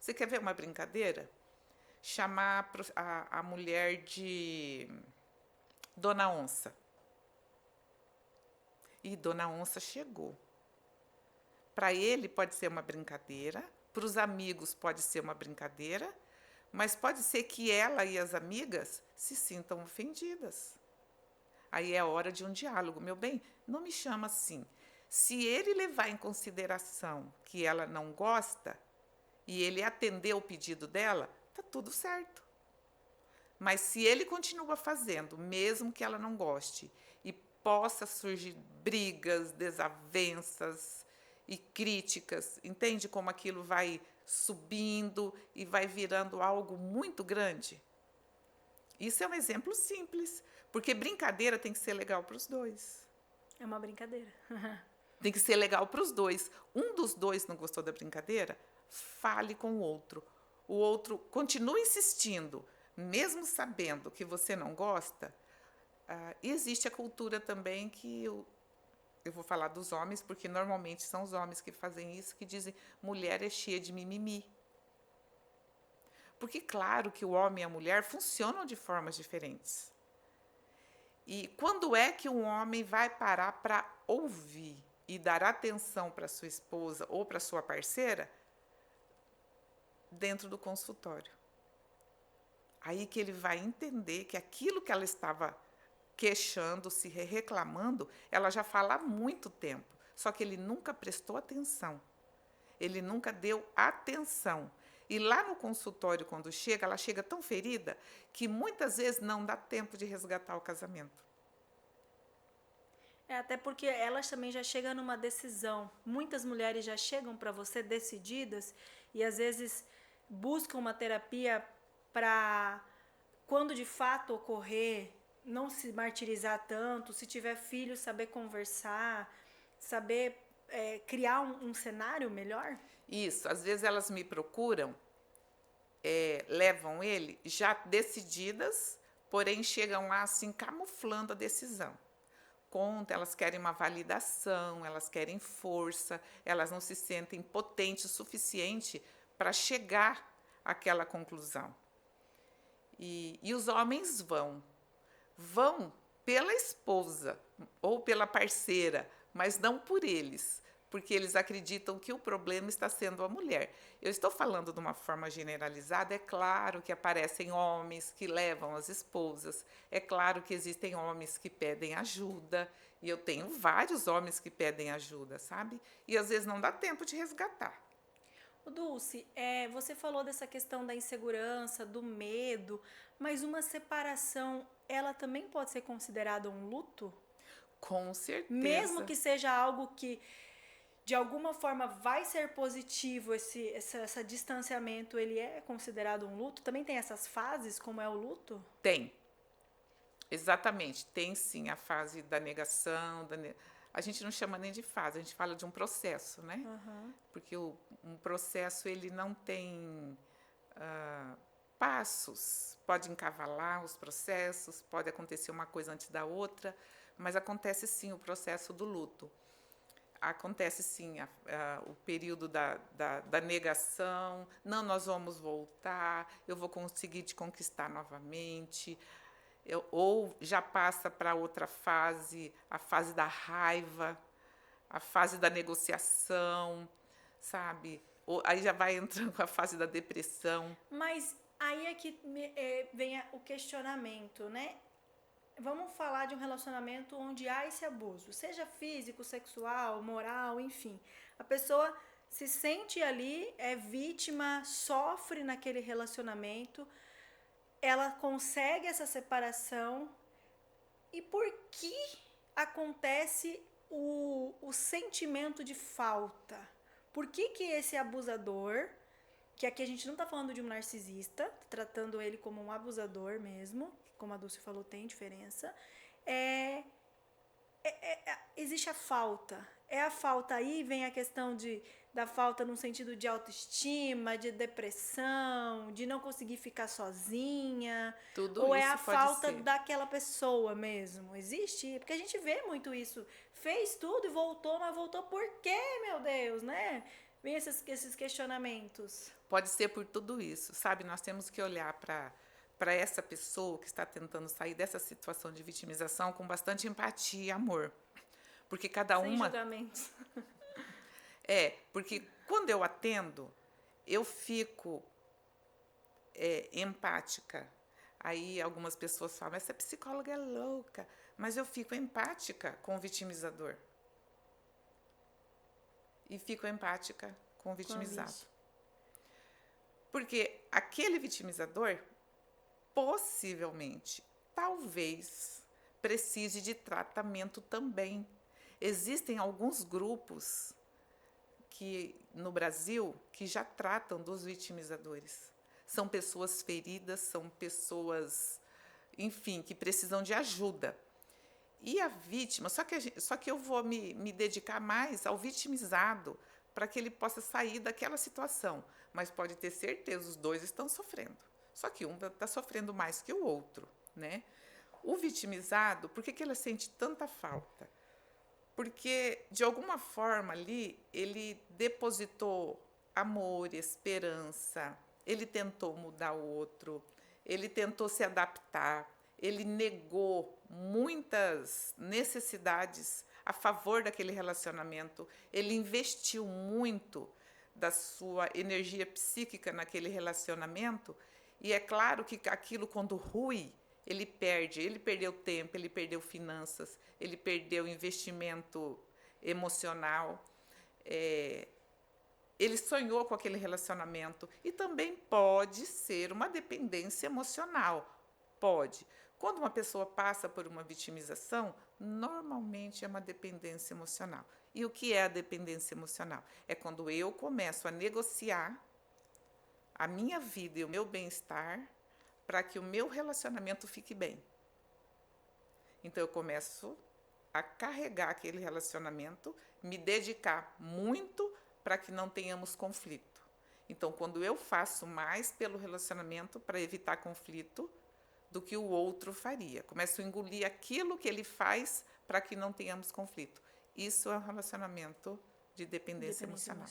Você quer ver uma brincadeira? Chamar a mulher de Dona Onça. E Dona Onça chegou. Para ele pode ser uma brincadeira, para os amigos pode ser uma brincadeira, mas pode ser que ela e as amigas se sintam ofendidas. Aí é hora de um diálogo. Meu bem, não me chama assim. Se ele levar em consideração que ela não gosta e ele atender o pedido dela, tá tudo certo. Mas se ele continua fazendo, mesmo que ela não goste, e possa surgir brigas, desavenças e críticas, entende como aquilo vai subindo e vai virando algo muito grande? Isso é um exemplo simples, porque brincadeira tem que ser legal para os dois. É uma brincadeira. Tem que ser legal para os dois. Um dos dois não gostou da brincadeira? Fale com o outro. O outro continua insistindo, mesmo sabendo que você não gosta. Existe a cultura também que eu vou falar dos homens, porque normalmente são os homens que fazem isso, que dizem mulher é cheia de mimimi. Porque, claro, que o homem e a mulher funcionam de formas diferentes. E quando é que um homem vai parar para ouvir e dar atenção para sua esposa ou para sua parceira? Dentro do consultório. Aí que ele vai entender que aquilo que ela estava queixando, se reclamando, ela já fala há muito tempo. Só que ele nunca prestou atenção. Ele nunca deu atenção. E lá no consultório, quando chega, ela chega tão ferida que muitas vezes não dá tempo de resgatar o casamento. Até porque elas também já chegam numa decisão. Muitas mulheres já chegam para você decididas e às vezes buscam uma terapia para, quando de fato ocorrer, não se martirizar tanto, se tiver filho, saber conversar, saber criar um cenário melhor. Isso, às vezes elas me procuram, levam ele já decididas, porém chegam lá assim camuflando a decisão. Conta, elas querem uma validação, elas querem força, elas não se sentem potentes o suficiente para chegar àquela conclusão. E os homens vão pela esposa ou pela parceira, mas não por eles, porque eles acreditam que o problema está sendo a mulher. Eu estou falando de uma forma generalizada, é claro que aparecem homens que levam as esposas, é claro que existem homens que pedem ajuda, e eu tenho vários homens que pedem ajuda, sabe? E às vezes não dá tempo de resgatar. O Dulce, você falou dessa questão da insegurança, do medo, mas uma separação, ela também pode ser considerada um luto? Com Mesmo certeza. que seja algo que de alguma forma vai ser positivo, esse distanciamento, ele é considerado um luto? Também tem essas fases, como é o luto? Tem. Exatamente, tem sim a fase da negação. A gente não chama nem de fase, a gente fala de um processo, né? Uhum. Porque um processo ele não tem passos, pode encavalar os processos, pode acontecer uma coisa antes da outra, mas acontece sim o processo do luto. Acontece sim o período da negação, não, nós vamos voltar, eu vou conseguir te conquistar novamente, ou já passa para outra fase, a fase da raiva, a fase da negociação, sabe? Ou, aí já vai entrando a fase da depressão. Mas aí é que vem o questionamento, né? Vamos falar de um relacionamento onde há esse abuso, seja físico, sexual, moral, enfim. A pessoa se sente ali, é vítima, sofre naquele relacionamento, ela consegue essa separação. E por que acontece o sentimento de falta? Por que esse abusador, que aqui a gente não está falando de um narcisista, tá tratando ele como um abusador mesmo, como a Dulce falou, tem diferença, existe a falta. É a falta aí, vem a questão da falta no sentido de autoestima, de depressão, de não conseguir ficar sozinha, Tudo ou é a isso pode falta ser. daquela pessoa mesmo? Existe? Porque a gente vê muito isso. Fez tudo e voltou, mas voltou por quê, meu Deus, né? Vem esses questionamentos. Pode ser por tudo isso, sabe? Nós temos que olhar para essa pessoa que está tentando sair dessa situação de vitimização com bastante empatia e amor. Porque cada Sem uma. julgamentos. Porque quando eu atendo, eu fico empática. Aí algumas pessoas falam, essa psicóloga é louca. Mas eu fico empática com o vitimizador. E fico empática com o vitimizado. Porque aquele vitimizador, possivelmente, talvez, precise de tratamento também. Existem alguns grupos no Brasil que já tratam dos vitimizadores. São pessoas feridas, são pessoas, enfim, que precisam de ajuda. E a vítima, só que eu vou me dedicar mais ao vitimizado para que ele possa sair daquela situação. Mas pode ter certeza, os dois estão sofrendo. Só que um está sofrendo mais que o outro, né? O vitimizado, por que ele sente tanta falta? Porque, de alguma forma ali, ele depositou amor, esperança, ele tentou mudar o outro, ele tentou se adaptar, ele negou muitas necessidades a favor daquele relacionamento, ele investiu muito da sua energia psíquica naquele relacionamento, e é claro que aquilo, quando rui, ele perdeu tempo, ele perdeu finanças, ele perdeu investimento emocional, ele sonhou com aquele relacionamento, e também pode ser uma dependência emocional, pode. Quando uma pessoa passa por uma vitimização, normalmente é uma dependência emocional. E o que é a dependência emocional? É quando eu começo a negociar a minha vida e o meu bem-estar para que o meu relacionamento fique bem. Então, eu começo a carregar aquele relacionamento, me dedicar muito para que não tenhamos conflito. Então, quando eu faço mais pelo relacionamento para evitar conflito do que o outro faria, começo a engolir aquilo que ele faz para que não tenhamos conflito. Isso é um relacionamento de dependência emocional.